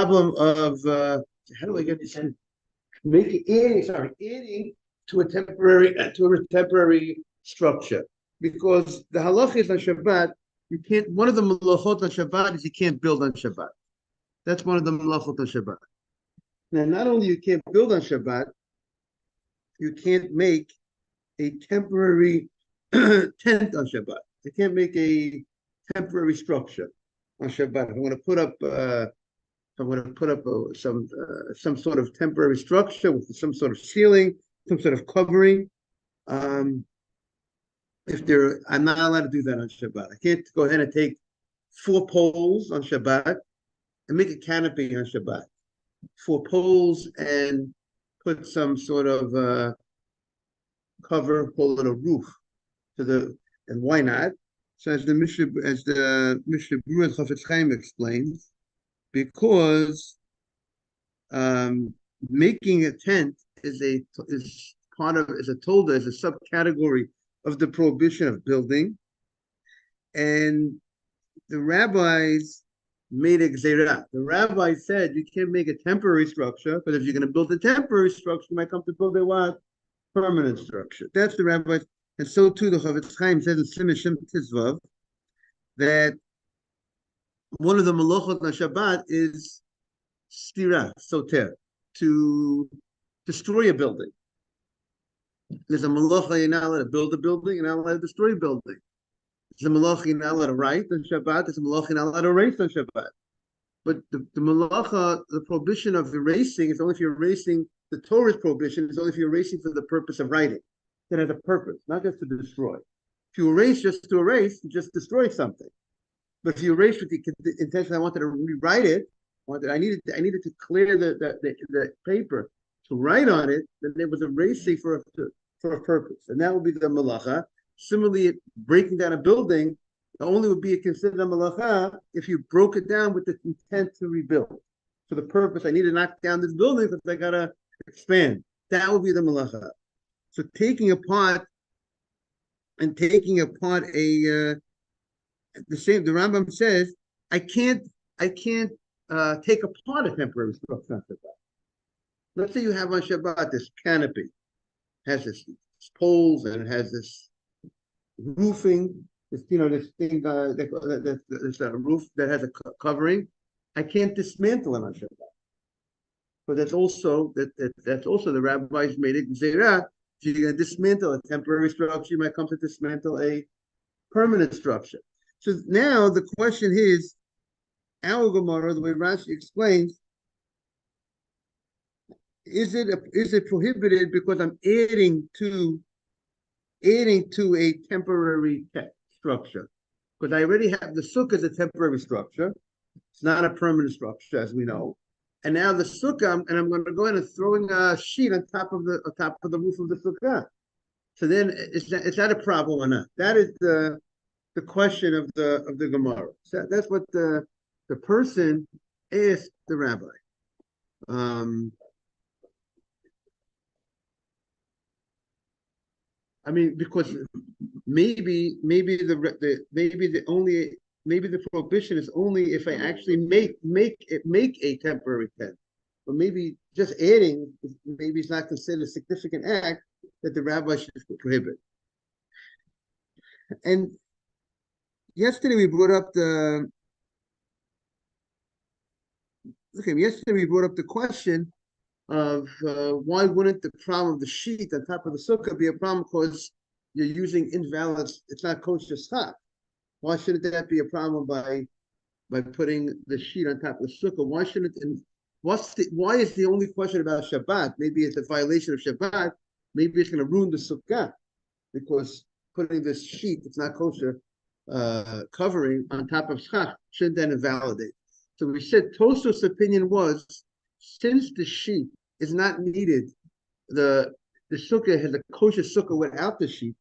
problem of how do I get this in? Adding to a temporary structure, because the halach is on Shabbat. You can't. One of the malachot on Shabbat is you can't build on Shabbat. That's one of the malachot on Shabbat. Now, not only you can't build on Shabbat, you can't make a temporary tent on Shabbat. You can't make a temporary structure on Shabbat. If I'm going to put up, some sort of temporary structure with some sort of ceiling, some sort of covering. I'm not allowed to do that on Shabbat. I can't go ahead and take 4 poles on Shabbat and make a canopy on Shabbat. 4 poles and put some sort of cover, call it a roof, and why not? So as the Mishnah Berurah Chafetz Chaim explains, because making a tent is a tolda, is a subcategory of the prohibition of building, and the rabbis made a gzeirah. The rabbi said you can't make a temporary structure, but if you're going to build a temporary structure, you might come to build a what? Permanent structure. That's the rabbi, and so too the Chafetz Chaim says in Simon Shem Tizvav that one of the malachot on Shabbat is stira, soter, to destroy a building. There's a malacha you're not allowed to build a building, you're not allowed to destroy a building. There's a malacha you're not allowed to write on Shabbat, there's a malacha you're not allowed to erase on Shabbat. But the malacha, the prohibition of erasing is only if you're erasing, the Torah's prohibition is only if you're erasing for the purpose of writing. It has a purpose, not just to destroy. If you erase just to erase, you just destroy something. But if you erase with the intention, I wanted to rewrite it, I needed to clear the paper to write on it, then there was erasing for a purpose, and that would be the malacha. Similarly, breaking down a building only would be considered a malacha if you broke it down with the intent to rebuild. For the purpose, I need to knock down this building because I gotta expand. That would be the malacha. So taking apart the Rambam says, I can't take apart a temporary structure on Shabbat. Let's say you have on Shabbat this canopy, has this poles, and it has this roofing, this thing, this roof that has a covering. I can't dismantle it on Shabbat. But that's also the rabbis made it gzeirah. If you're going to dismantle a temporary structure, you might come to dismantle a permanent structure. So now the question is, our Gemara, the way Rashi explains, is it prohibited because I'm adding to a temporary structure? Because I already have the sukkah as a temporary structure. It's not a permanent structure, as we know. And now the sukkah, and I'm going to go in and throwing a sheet on top of the roof of the sukkah. So then, is that a problem or not? That is the question of the Gemara. So that's what the person asked the rabbi. I mean, because maybe the prohibition is only if I actually make a temporary tent, but maybe just adding, maybe it's not considered a significant act that the rabbi should prohibit. And yesterday we brought up the question of why wouldn't the problem of the sheet on top of the sukkah be a problem because you're using invalid, it's not kosher stock. Why shouldn't that be a problem by putting the sheet on top of the sukkah? Why shouldn't? And why is the only question about Shabbat? Maybe it's a violation of Shabbat. Maybe it's going to ruin the sukkah because putting this sheet, it's not kosher, covering on top of schach, shouldn't that invalidate? So we said Tosfos' opinion was, since the sheet is not needed, the sukkah has a kosher sukkah without the sheet.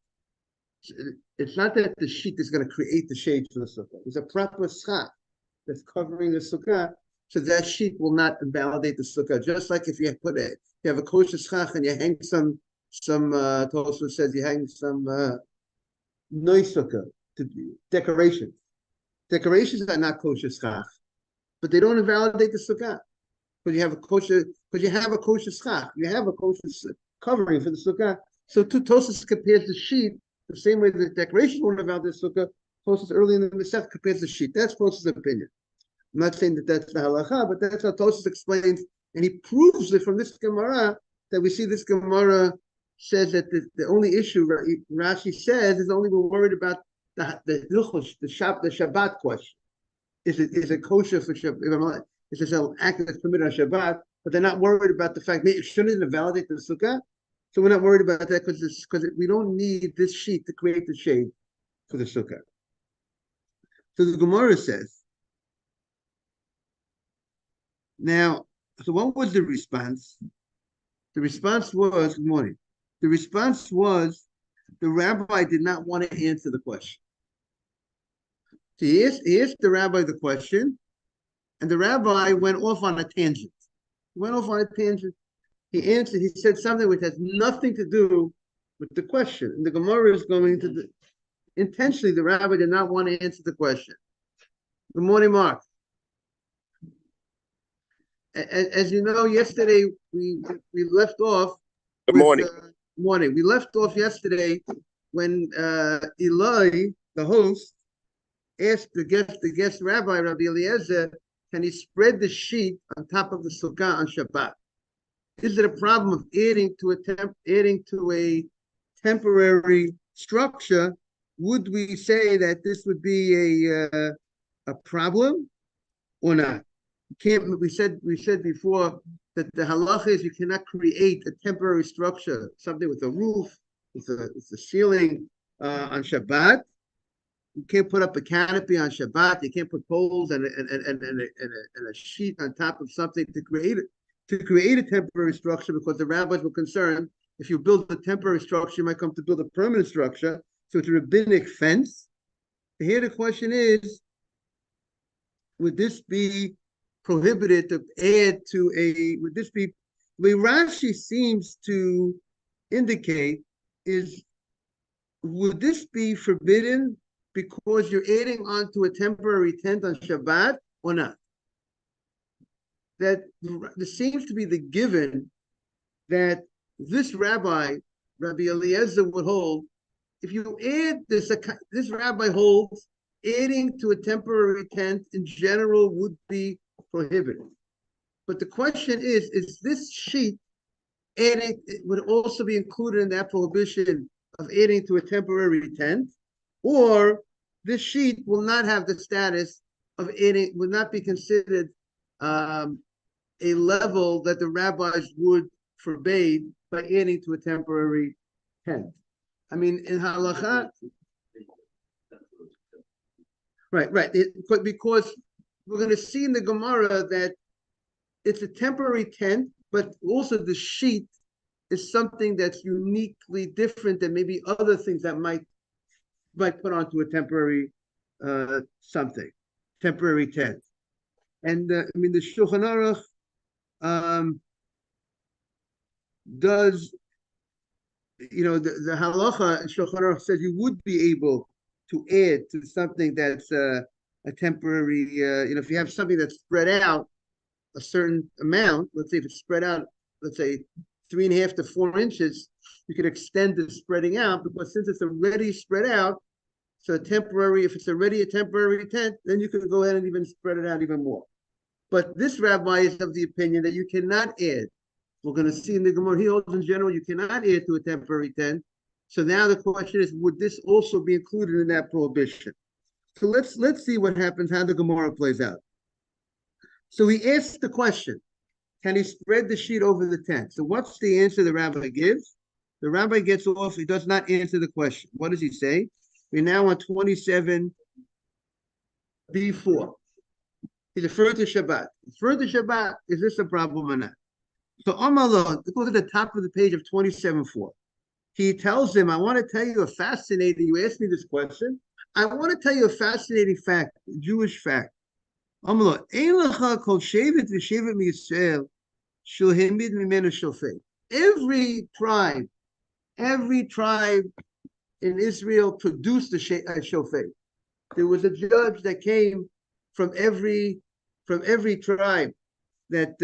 It's not that the sheet is going to create the shade for the sukkah. There's a proper schach that's covering the sukkah, so that sheet will not invalidate the sukkah. Just like if you have a kosher schach and you hang some Tosfos says you hang some noy sukkah decorations. Decorations are not kosher schach, but they don't invalidate the sukkah. because you have a kosher schach, you have a kosher covering for the sukkah. So Tosfos compares the sheet the same way the decoration would have out the sukkah. Tosfos early in the Masech compares the sheet. That's Tosfos' opinion. I'm not saying that that's the halacha, but that's how Tosfos explains, and he proves it from this Gemara that we see. This Gemara says that the only issue Rashi says is only we're worried about the Shabbat question. Is it kosher for Shabbat? Is it an act that's permitted on Shabbat? But they're not worried about the fact that shouldn't it validate the sukkah. So we're not worried about that because we don't need this sheet to create the shade for the sukkah. So the Gemara says. Now, so what was the response? The response was, good morning. The response was the rabbi did not want to answer the question. So he asked the rabbi the question, and the rabbi went off on a tangent. He answered, he said something which has nothing to do with the question. And the Gemara is going to, intentionally, the rabbi did not want to answer the question. Good morning, Mark. As you know, yesterday we left off. Good morning. Morning. We left off yesterday when Eli, the host, asked the guest rabbi, Rabbi Eliezer, can he spread the sheet on top of the sukkah on Shabbat? Is it a problem of adding to a temporary structure? Would we say that this would be a problem or not? We said before that the halacha is you cannot create a temporary structure, something with a roof, with a ceiling on Shabbat. You can't put up a canopy on Shabbat. You can't put poles and a sheet on top of something to create a temporary structure, because the rabbis were concerned if you build a temporary structure, you might come to build a permanent structure. So it's a rabbinic fence. Here the question is, would this be prohibited to add to would this be, the way Rashi seems to indicate is, would this be forbidden because you're adding onto a temporary tent on Shabbat or not? That there seems to be the given that this rabbi, Rabbi Eliezer, would hold, if you add this rabbi holds, adding to a temporary tent in general would be prohibited. But the question is this sheet adding, it would also be included in that prohibition of adding to a temporary tent, or this sheet will not have the status of adding, would not be considered a level that the rabbis would forbade by adding to a temporary tent. I mean, in halakha, right, because we're going to see in the Gemara that it's a temporary tent, but also the sheet is something that's uniquely different than maybe other things that might put onto a temporary temporary tent. And I mean, the Shulchan Aruch does, you know, the halacha Shulchan Aruch says you would be able to add to something that's a temporary, if you have something that's spread out a certain amount, let's say if it's spread out, let's say 3.5 to 4 inches, you could extend the spreading out, because since it's already spread out, so if it's already a temporary tent, then you can go ahead and even spread it out even more. But this rabbi is of the opinion that you cannot add. We're going to see in the Gemara, he holds in general, you cannot add to a temporary tent. So now the question is, would this also be included in that prohibition? So let's see what happens, how the Gemara plays out. So he asks the question, can he spread the sheet over the tent? So what's the answer the rabbi gives? The rabbi gets off, he does not answer the question. What does he say? We're now on 27b4. He referred to Shabbat. Is this a problem or not? So Amalon, look at the top of the page of 27.4. He tells him, I want to tell you a fascinating, you asked me this question, I want to tell you a fascinating fact, a Jewish fact. Amalon, Ein lecha kol shevet v'shevet miYisrael shel hemid mimenu shofet. Every tribe in Israel produced a shofet. There was a judge that came from every tribe. that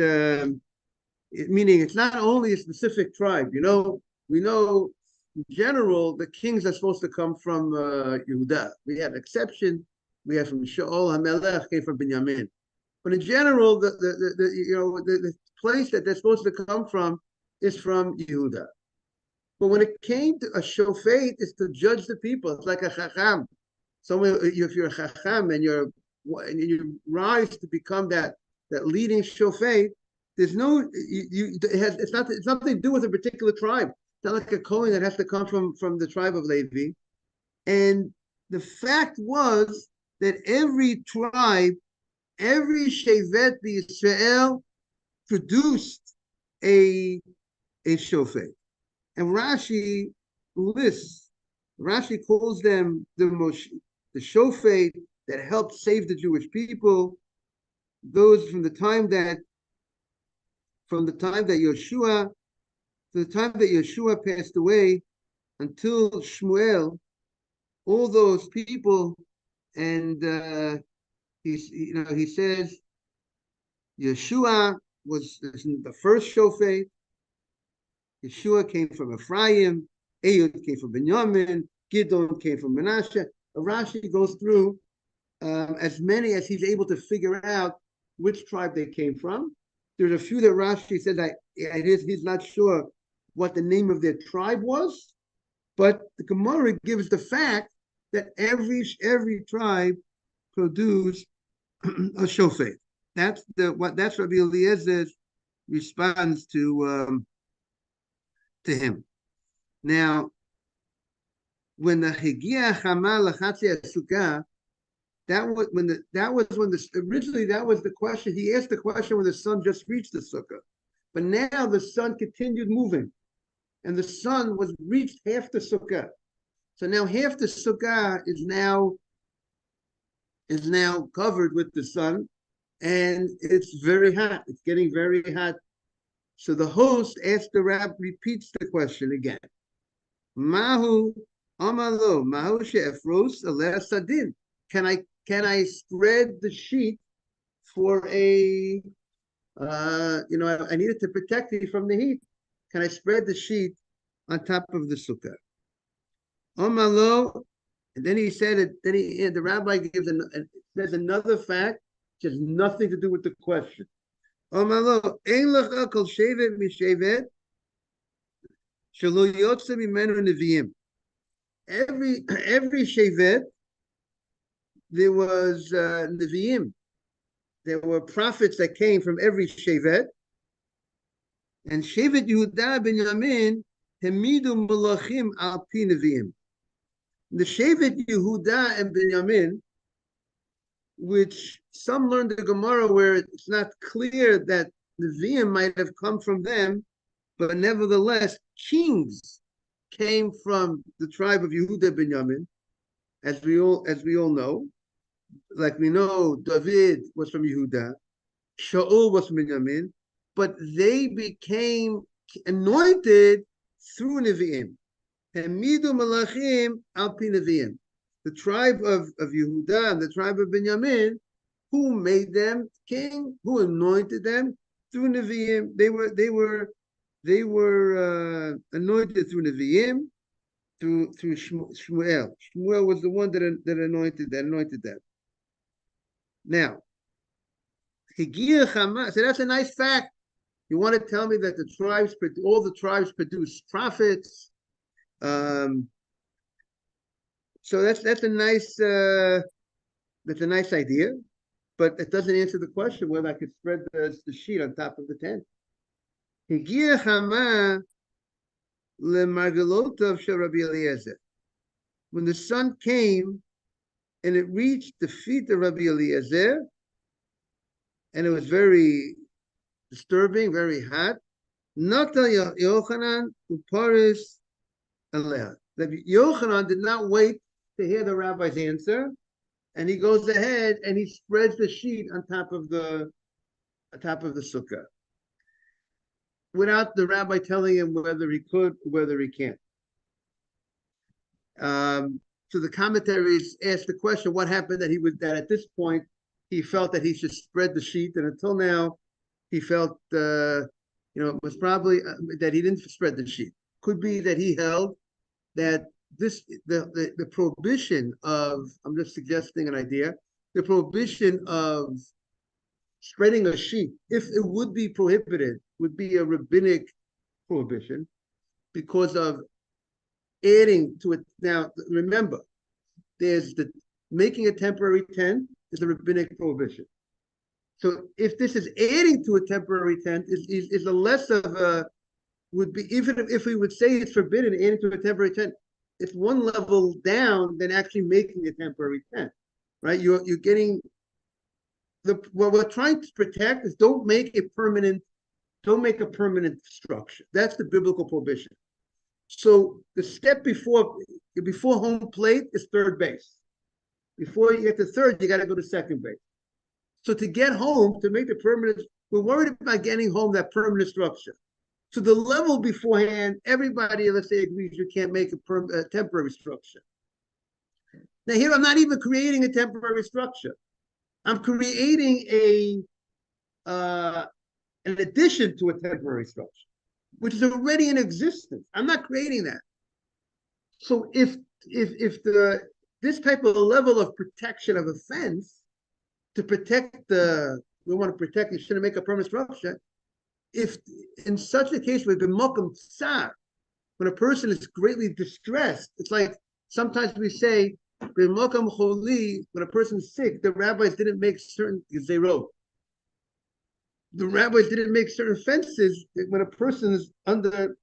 meaning it's not only a specific tribe. We know in general the kings are supposed to come from Yehuda. We have exception. We have from Shaul Hamelech came from Binyamin. But in general, the place that they're supposed to come from is from Yehuda. But when it came to a shofet, is to judge the people. It's like a chacham. Someone, if you're a chacham and you rise to become that leading shofet, there's no it's nothing to do with a particular tribe. It's not like a Kohen that has to come from the tribe of Levi. And the fact was that every tribe, every shevet Israel produced a shofet. And Rashi calls them the shofet that helped save the Jewish people. Those from the time that Yeshua, passed away until Shmuel, all those people, and he says Yeshua was the first shofet. Yeshua came from Ephraim, Ehud came from Benjamin, Gidon came from Manasseh. Rashi goes through as many as he's able to figure out which tribe they came from. There's a few that Rashi said that he's not sure what the name of their tribe was, but the Gemara gives the fact that every tribe produced a shofet. That's Rabbi Eliezer's response to him. Now, when the Higia Chama Lachatzi Sukkah, originally that was the question. He asked the question when the sun just reached the sukkah, but now the sun continued moving, and the sun was reached half the sukkah. So now half the sukkah is now covered with the sun, and it's very hot. It's getting very hot. So the host asks the rabbi, repeats the question again. Mahu amalo mahu she'efros aleh sadin. Can I spread the sheet for I needed to protect you from the heat. Can I spread the sheet on top of the sukkah? Amalo, and then he said it. Then the rabbi gives there's another fact, which has nothing to do with the question. Amalo, ein lecha kol shevet mishevet shelo yotze mimenu neviim. Every shevet, there was neviim. There were prophets that came from every shevet. And shevet Yehuda ben Yamin hemidu malachim al pi neviim. The shevet Yehuda and Benjamin, which some learned the Gemara where it's not clear that Nevi'im might have come from them, but nevertheless, kings came from the tribe of Yehuda Benjamin, as we all know. Like we know, David was from Yehuda, Shaul was from Benjamin, but they became anointed through Nevi'im. Hemidu malachim al pi nevi'im. The tribe of Yehuda and the tribe of Benjamin, who made them king, who anointed them through Nevi'im. They were anointed through Nevi'im, through Shmuel. Shmuel was the one that anointed them. Now, Higia Chama. So that's a nice fact. You want to tell me that all the tribes produce prophets? So that's a nice idea, but it doesn't answer the question whether I could spread the sheet on top of the tent. Higia Chama lemargalotov shel Rabbi Eliezer. When the sun came and it reached the feet of Rabbi Eliezer, and it was very disturbing, very hot. Nata Yochanan uparis aleh. Yochanan did not wait to hear the rabbi's answer, and he goes ahead and he spreads the sheet on top of the sukkah, without the rabbi telling him whether he could, whether he can't. So the commentaries asked the question: what happened that at this point he felt that he should spread the sheet, and until now he felt, it was probably that he didn't spread the sheet. Could be that he held that the prohibition of, I'm just suggesting an idea, the prohibition of spreading a sheet, if it would be prohibited, would be a rabbinic prohibition because of adding to it. Now, remember, there's the making a temporary tent is a rabbinic prohibition. So if this is adding to a temporary tent, is a less of a, would be, even if we would say it's forbidden, adding to a temporary tent, it's one level down than actually making a temporary tent, right? You're getting what we're trying to protect is don't make a permanent structure. That's the biblical prohibition. So the step before home plate is third base. Before you get to third, you got to go to second base. So to get home, to make the permanent, we're worried about getting home that permanent structure. So the level beforehand, everybody, let's say, agrees you can't make a temporary structure. Now here, I'm not even creating a temporary structure. I'm creating an addition to a temporary structure, which is already in existence. I'm not creating that. So if this type of level of protection of a fence to protect we want to protect, you shouldn't make a permanent structure. If in such a case with the mokum tsar, when a person is greatly distressed, it's like sometimes we say mokum choli, when a person's sick, the rabbis didn't make certain zero. The rabbis didn't make certain fences when a person is under,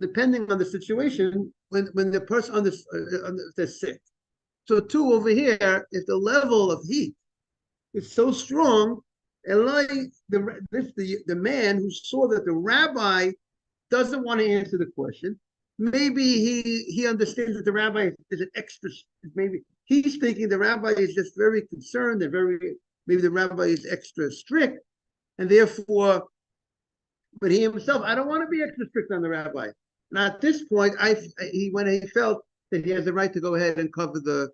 depending on the situation, when the person they're sick. So too over here, if the level of heat is so strong, and like the man who saw that the rabbi doesn't want to answer the question, maybe he understands that the rabbi is an extra. Maybe he's thinking the rabbi is just very concerned and maybe the rabbi is extra strict, and therefore, but he himself, I don't want to be extra strict on the rabbi. And at this point, when he felt that he has the right to go ahead and cover the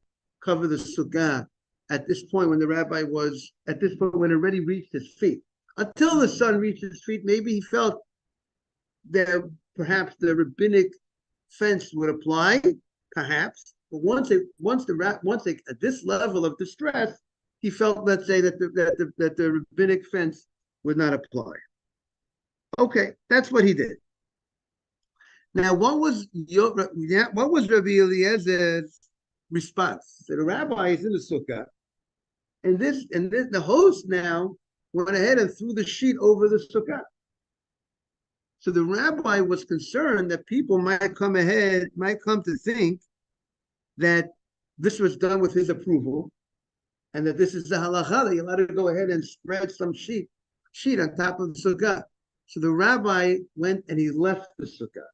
sukkah. At this point, when the rabbi was, at this point, when it already reached his feet. Until the sun reached his feet, maybe he felt that perhaps the rabbinic fence would apply, perhaps. But once at this level of distress, he felt, let's say, that the rabbinic fence would not apply. Okay, that's what he did. Now, what was Rabbi Eliezer's response? So the rabbi is in the sukkah, and the host now went ahead and threw the sheet over the sukkah. So the rabbi was concerned that people might come to think that this was done with his approval, and that this is the halacha that you're allowed to go ahead and spread some sheet on top of the sukkah. So the rabbi went and he left the sukkah.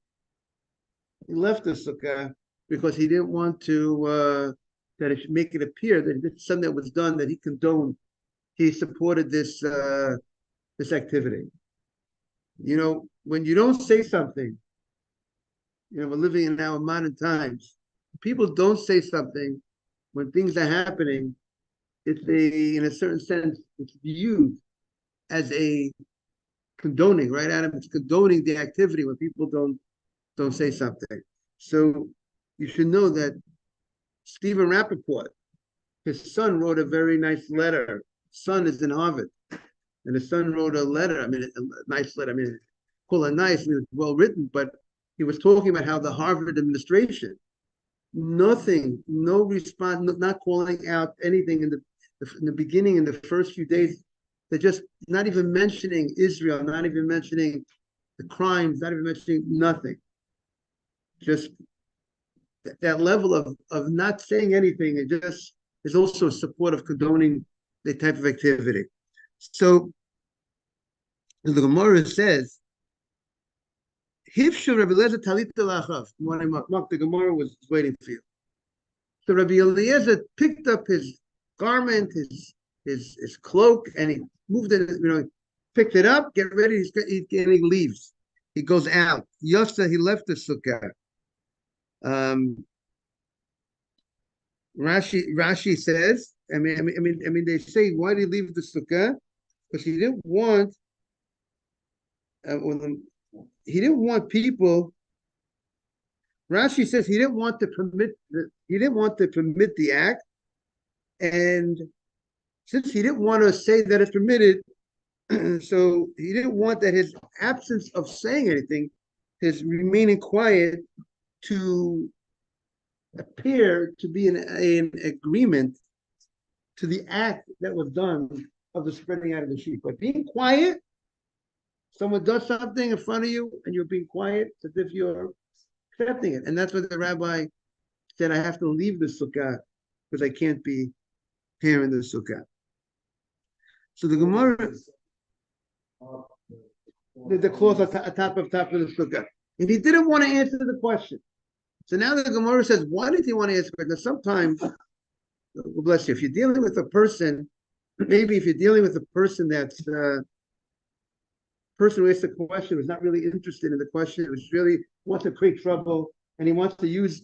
He left the sukkah because he didn't want to that it should make it appear that it's something that was done that he condoned. He supported this activity. When you don't say something, we're living in now modern times. People don't say something when things are happening. In a certain sense, it's viewed as a condoning, right, Adam? It's condoning the activity when people don't say something. So you should know that Stephen Rappaport, his son wrote a very nice letter. Son is in Harvard, and his son wrote a letter. I mean, a nice letter. I mean, call it nice. I mean, it's well written, but he was talking about how the Harvard administration, nothing, no response, not calling out anything in the beginning, in the first few days. They're just not even mentioning Israel, not even mentioning the crimes, not even mentioning nothing. Just that level of not saying anything, it just is also a support of condoning the type of activity. So the Gemara says, Hifshu Rabbi Eliezer Talita Lachav. The Gemara was waiting for you. So Rabbi Eliezer picked up his garment, his cloak, and he moved it, picked it up, get ready, and he leaves. He goes out. Yosa, he left the sukkah. Rashi says, I mean, they say, why did he leave the sukkah? Because he didn't want he didn't want people. Rashi says he didn't want to permit the act, and since he didn't want to say that it's permitted, so he didn't want that his absence of saying anything, his remaining quiet, to appear to be an agreement to the act that was done of the spreading out of the sheep. But being quiet, someone does something in front of you and you're being quiet, it's as if you're accepting it. And that's what the rabbi said, I have to leave the sukkah because I can't be here in the sukkah. So the Gemara, the cloth on top of the sukkah. And he didn't want to answer the question. So now the Gemara says, why did he want to answer it? Now sometimes, well, bless you, if you're dealing with a person, maybe if you're dealing with a person that's person who asked the question was not really interested in the question, it was really wants to create trouble, and he wants to use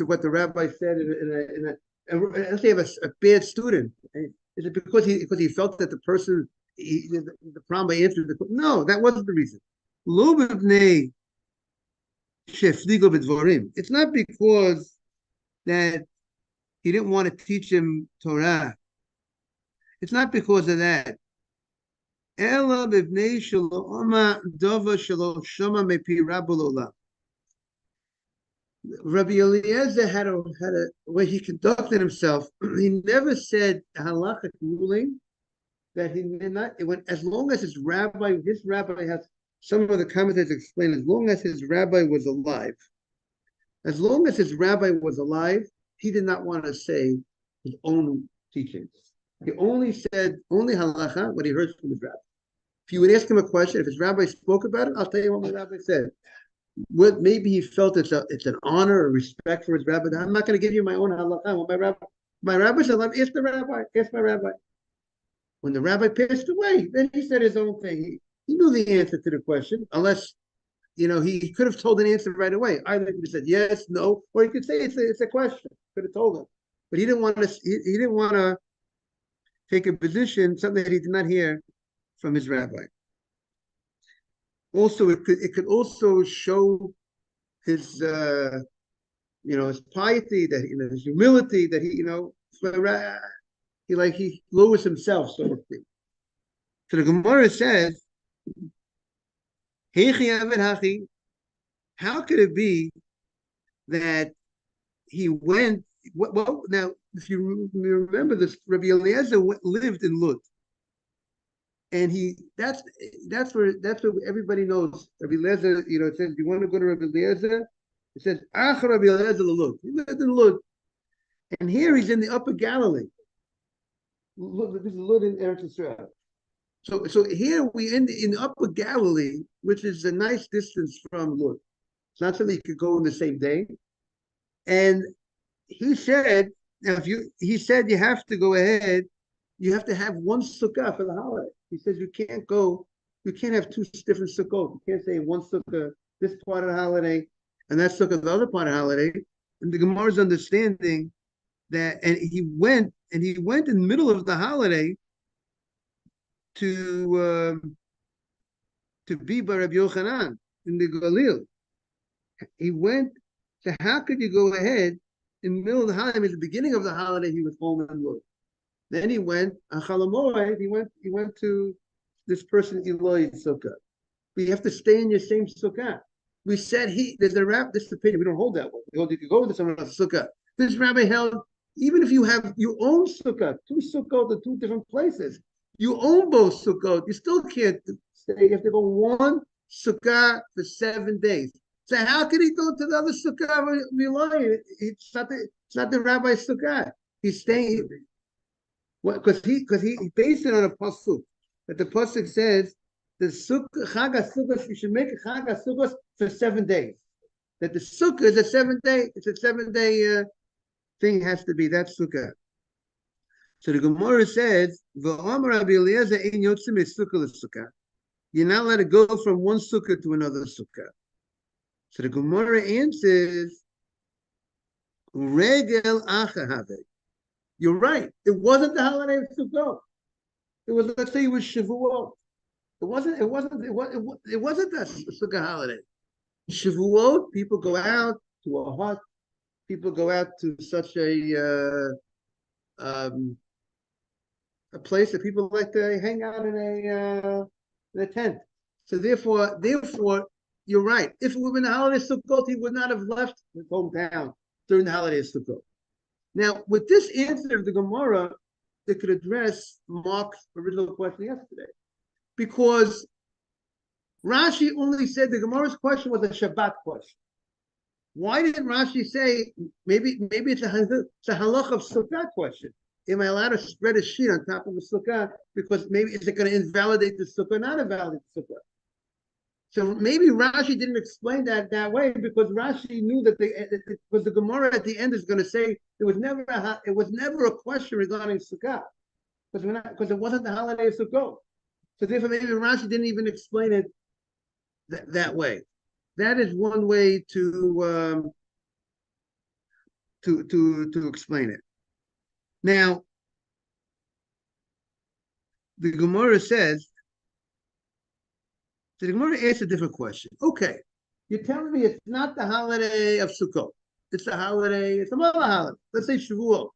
what the rabbi said let's say a bad student. Is it because he felt that the person the rabbi answered the question? No, that wasn't the reason. It's not because that he didn't want to teach him Torah. It's not because of that. Rabbi Eliezer had a way he conducted himself. He never said a halachic ruling that he did not. As long as his rabbi has, some of the commentators explain, as long as his rabbi was alive, he did not want to say his own teachings. He only said halacha what he heard from his rabbi. If you would ask him a question, if his rabbi spoke about it, I'll tell you what my rabbi said. Maybe he felt it's an honor or respect for his rabbi. I'm not going to give you my own halacha. Well, my rabbi said, ask my rabbi. When the rabbi passed away, then he said his own thing. He knew the answer to the question, unless he could have told an answer right away. Either he could have said yes, no, or he could say it's a question. Could have told him, but he didn't want to. He didn't want to take a position, something that he did not hear from his rabbi. Also, it could also show his his piety, that his humility, that he lowers himself, so to speak. So the Gemara says, how could it be that he went? Well, now, if you remember this, Rabbi Eliezer lived in Lud. And that's where everybody knows. Rabbi Eliezer, it says, you want to go to Rabbi Eliezer? It says, Ach Rabbi Eliezer Lud. He lived in Lud. And here he's in the Upper Galilee. This is Lud in Eretz Yisrael. So here we in the Upper Galilee, which is a nice distance from Lud. It's not something you could go in the same day. And he said, you have to go ahead. You have to have one sukkah for the holiday. He says you can't have two different sukkot. You can't say one sukkah this part of the holiday and that sukkah the other part of the holiday. And the Gemara's understanding that, and he went in the middle of the holiday to be by Rabbi Yochanan in the Galil. He went. So how could you go ahead in the middle of the holiday? At the beginning of the holiday, he was home in Lud. Then he went, he went to this person Eloi's sukkah. But you have to stay in your same sukkah. We said there's a rap, this is the opinion, we don't hold that way. We hold you could go to someone else's sukkah. This rabbi held, even if you have your own sukkah, two sukkot to two different places, you own both sukkot, you still can't stay. You have to go one sukkah for 7 days. So how can he go to the other sukkah of Eloy? It's not the rabbi's sukkah. He's staying. Because he based it on a pasuk that the pasuk says the sukkah Chag HaSukkos, you should make a Chag HaSukkos for 7 days. That the sukkah is a 7-day. It's a 7-day thing. Has to be that sukkah. So the Gemara says, "V'Amar Rabbi Eliezer ein yotzim sukkah l'sukkah." You're not allowed to go from one sukkah to another sukkah. So the Gemara answers, "Regel achahave." You're right. It wasn't the holiday of Sukkot. It was, let's say, it was Shavuot. It wasn't a Sukkah holiday. Shavuot, people go out to a hut. People go out to such a place that people like to hang out in a tent. So therefore, you're right. If it would have been the holiday of Sukkot, he would not have left his hometown during the holiday of Sukkot. Now, with this answer of the Gemara, they could address Mark's original question yesterday, because Rashi only said the Gemara's question was a Shabbat question. Why didn't Rashi say maybe it's a halach of Sukkah question? Am I allowed to spread a sheet on top of the Sukkah? Because maybe is it going to invalidate the Sukkah, not invalidate the Sukkah? So maybe Rashi didn't explain that way, because Rashi knew that because the Gemara at the end is going to say it was never a question regarding Sukkah, because it wasn't the holiday of Sukkot. So therefore, maybe Rashi didn't even explain it that way. That is one way to explain it. Now, the Gemara says. So the Gemara asks a different question. Okay, you're telling me it's not the holiday of Sukkot. It's a holiday. It's another holiday. Let's say Shavuot.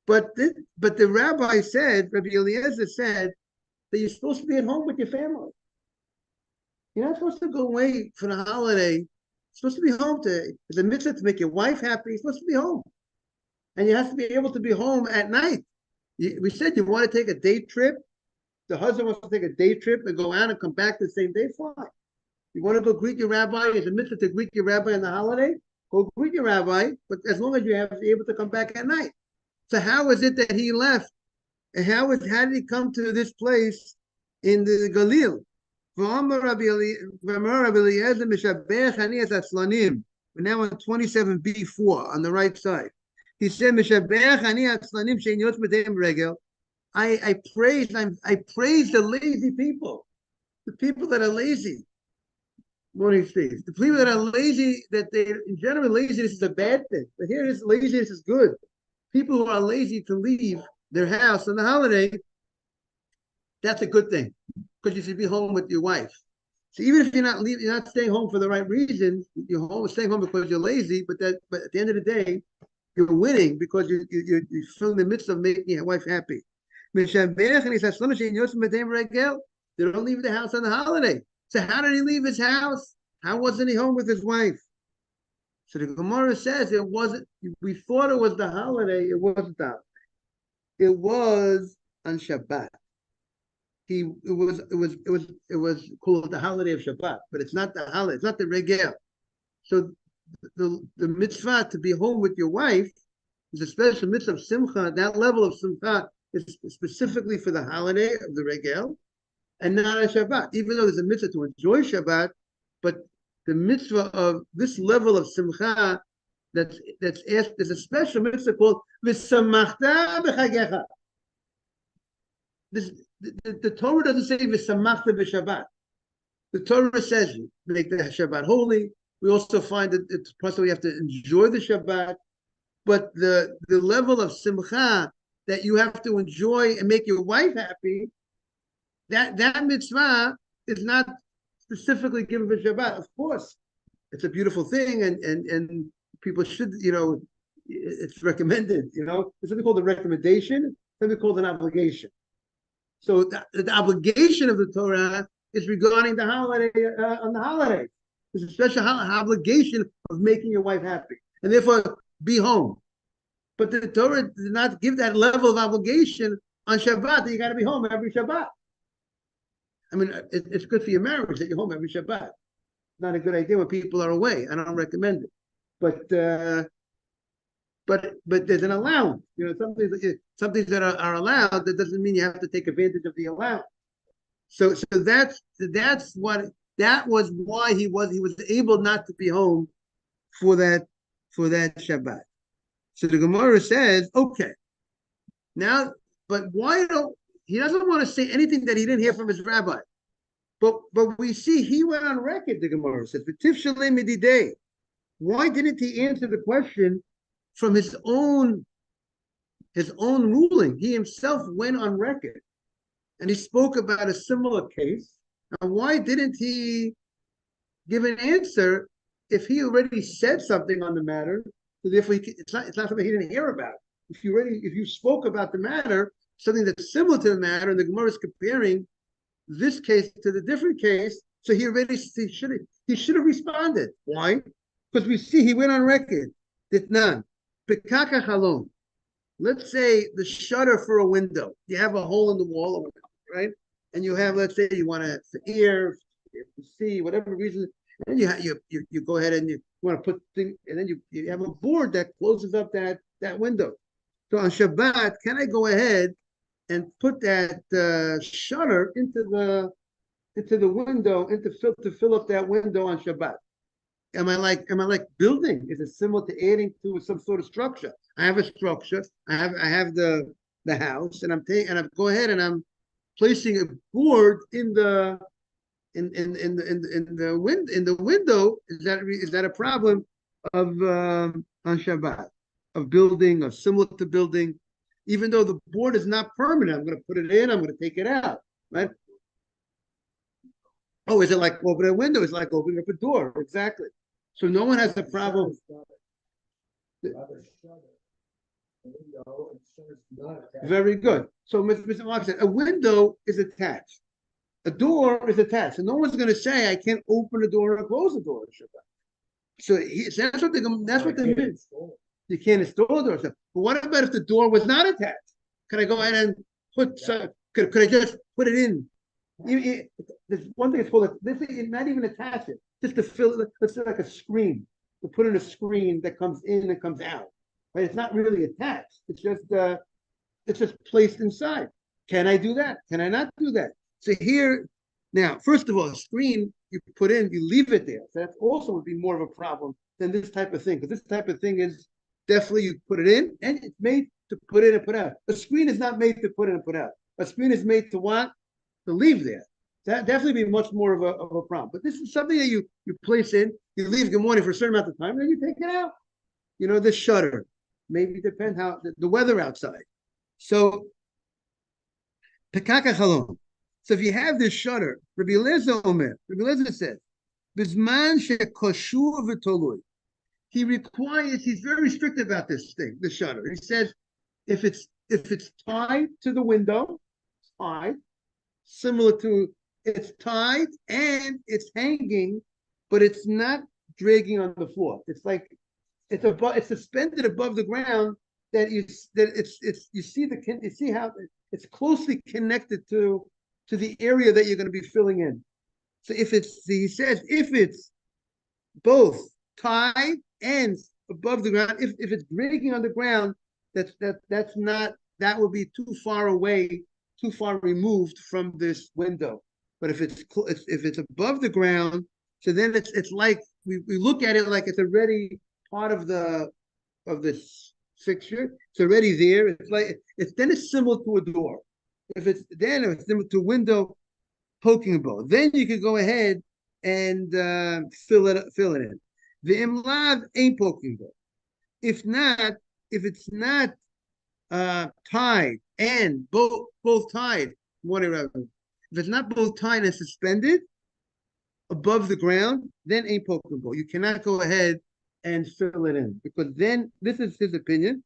But the rabbi said, Rabbi Eliezer said, that you're supposed to be at home with your family. You're not supposed to go away for the holiday. You're supposed to be home it's a mitzvah to make your wife happy. You're supposed to be home. And you have to be able to be home at night. We said you want to take a day trip. The husband wants to take a day trip and go out and come back the same day, fine. You want to go greet your rabbi, it's a mitzvah to greet your rabbi on the holiday, go greet your rabbi, but as long as you have to be able to come back at night. So how is it that he left? And how did he come to this place in the Galil? We're now on 27b4 on the right side. He said, I praise the lazy people, the people that are lazy. Morning, Steve. The people that are lazy, that they in general laziness is a bad thing, but here is laziness is good. People who are lazy to leave their house on the holiday, that's a good thing, because you should be home with your wife. So even if you're not staying home for the right reasons, you're staying home because you're lazy. But at the end of the day, you're winning because you're still in the midst of making your wife happy. They don't leave the house on the holiday. So how did he leave his house? How wasn't he home with his wife? So the Gemara says it wasn't. We thought it was the holiday. It wasn't the holiday. It was on Shabbat. It was called the holiday of Shabbat, but it's not the holiday. It's not the regel. So the mitzvah to be home with your wife is a special mitzvah of simcha. That level of simcha is specifically for the holiday of the regel, and not a Shabbat. Even though there's a mitzvah to enjoy Shabbat, but the mitzvah of this level of simcha that's asked, there's a special mitzvah called v'samachta b'chagecha. The Torah doesn't say v'samachta b'Shabbat. The Torah says you make the Shabbat holy. We also find that it's possible you have to enjoy the Shabbat, but the level of simcha that you have to enjoy and make your wife happy, that mitzvah is not specifically given for Shabbat. Of course, it's a beautiful thing, and people should, it's recommended. There's something called a recommendation, something called an obligation. So the obligation of the Torah is regarding the holiday on the holiday. There's a special obligation of making your wife happy, and therefore be home. But the Torah did not give that level of obligation on Shabbat that you got to be home every Shabbat. I mean, it's good for your marriage that you're home every Shabbat. Not a good idea when people are away. I don't recommend it. But there's an allowance. Some things that are allowed, that doesn't mean you have to take advantage of the allowance. So that was why he was able not to be home for that Shabbat. So the Gemara says, okay, now, but he doesn't want to say anything that he didn't hear from his rabbi. But we see he went on record, the Gemara says, why didn't he answer the question from his own ruling? He himself went on record, and he spoke about a similar case Now, why didn't he give an answer if he already said something on the matter? So therefore, it's not something he didn't hear about. If you spoke about the matter, something that's similar to the matter, and the Gemara is comparing this case to the different case, so he should have responded. Why? Because we see he went on record that none. Pekaka halon. Let's say the shutter for a window. You have a hole in the wall, right? And you have, let's say, you want to air, to see, whatever reason, and you go ahead and you want to put things, and then you have a board that closes up that window. So on Shabbat, can I go ahead and put that shutter into the window, to fill up that window on Shabbat? Am I like building? Is it similar to adding to some sort of structure? I have a structure. I have the house, and I go ahead and I'm placing a board in the window. Is that a problem of on Shabbat, of building, or similar to building? Even though the board is not permanent, I'm going to put it in. I'm going to take it out, right? Oh, is it like opening a window? It's like opening up a door. Exactly. So no one has a problem. Very good. So Mr. Mark said a window is attached. A door is attached. And no one's going to say I can't open the door or close the door. So that's what they mean. You can't install a door. But what about if the door was not attached? Can I go ahead and could I just put it in? There's one thing it's called this thing, not even attach it, just to fill it. Let's say like a screen. To put in a screen that comes in and comes out. Right? It's not really attached. It's just placed inside. Can I do that? Can I not do that? So here, now, first of all, a screen you put in, you leave it there. So that also would be more of a problem than this type of thing. Because this type of thing is definitely you put it in, and it's made to put in and put out. A screen is not made to put in and put out. A screen is made to what? To leave there. That definitely be much more of a problem. But this is something that you place in, you leave good morning for a certain amount of time, and then you take it out. The shutter. Maybe depend how the weather outside. So Pekaka Chalon. So if you have this shutter, Rabbi Eliezer says, Bizman shekoshu v'tolui. He's very strict about this thing, the shutter. He says, if it's tied to the window, tied, similar to it's tied and it's hanging, but it's not dragging on the floor. It's like it's suspended above the ground. You see how it's closely connected to the area that you're going to be filling in. So he says if it's both tied and above the ground, if it's dragging on the ground, that would be too far away, too far removed from this window. But if it's above the ground, so then it's like we look at it like it's already part of this fixture. It's already there. It's similar to a door. If it's similar to a window poking a bowl, then you could go ahead and fill it in. The imlav ain't poking bowl. If it's not tied and both tied, whatever. If it's not both tied and suspended above the ground, then ain't poking. You cannot go ahead and fill it in, because then this is his opinion,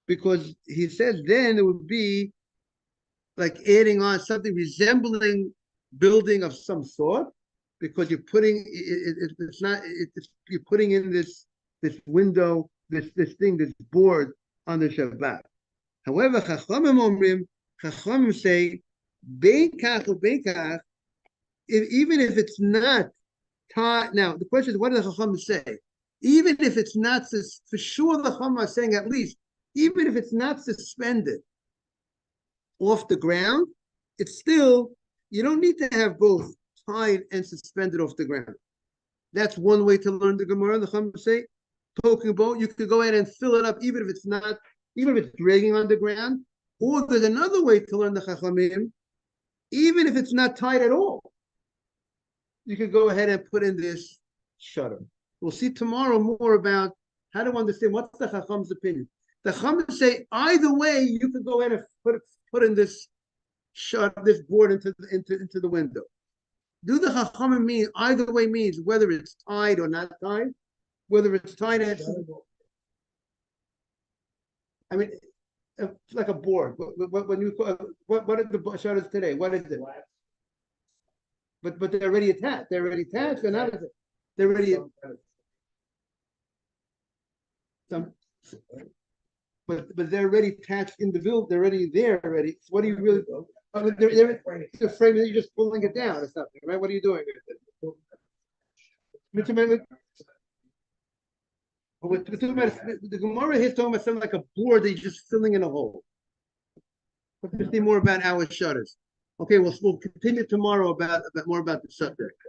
because he says then it would be like adding on something resembling building of some sort, because you're putting you're putting in this window, this board on the Shabbat. However, Chachamim say bein kach or bein kach, even if it's not tied. Now the question is, what does the Chachamim say? Even if it's not, for sure the Chachamim are saying at least, even if it's not suspended off the ground, it's still, you don't need to have both tied and suspended off the ground. That's one way to learn the Gemara. The Chachamim say, poking a boat, you could go ahead and fill it up, even if it's dragging on the ground. Or there's another way to learn the Chachamim, even if it's not tied at all. You could go ahead and put in this shutter. We'll see tomorrow more about how to understand what's the Chacham's opinion. The Chachamim say either way, you could go ahead and put in this shutter, this board into the window. Do the Chachamim mean either way means whether it's tied or not tied? Whether it's tied at, I mean, it's like a board. When you what are the shutters today? What is it? But they're already attached. They're already attached. They're not. They're already some. But they're already attached in the build. They're already there already. So what do you really? They're the frame that you're just pulling it down or something, right? What are you doing? The Gemara here is talking about something like a board that you're just filling in a hole. Let's see more about our shutters. Okay, we'll continue tomorrow about more about the subject.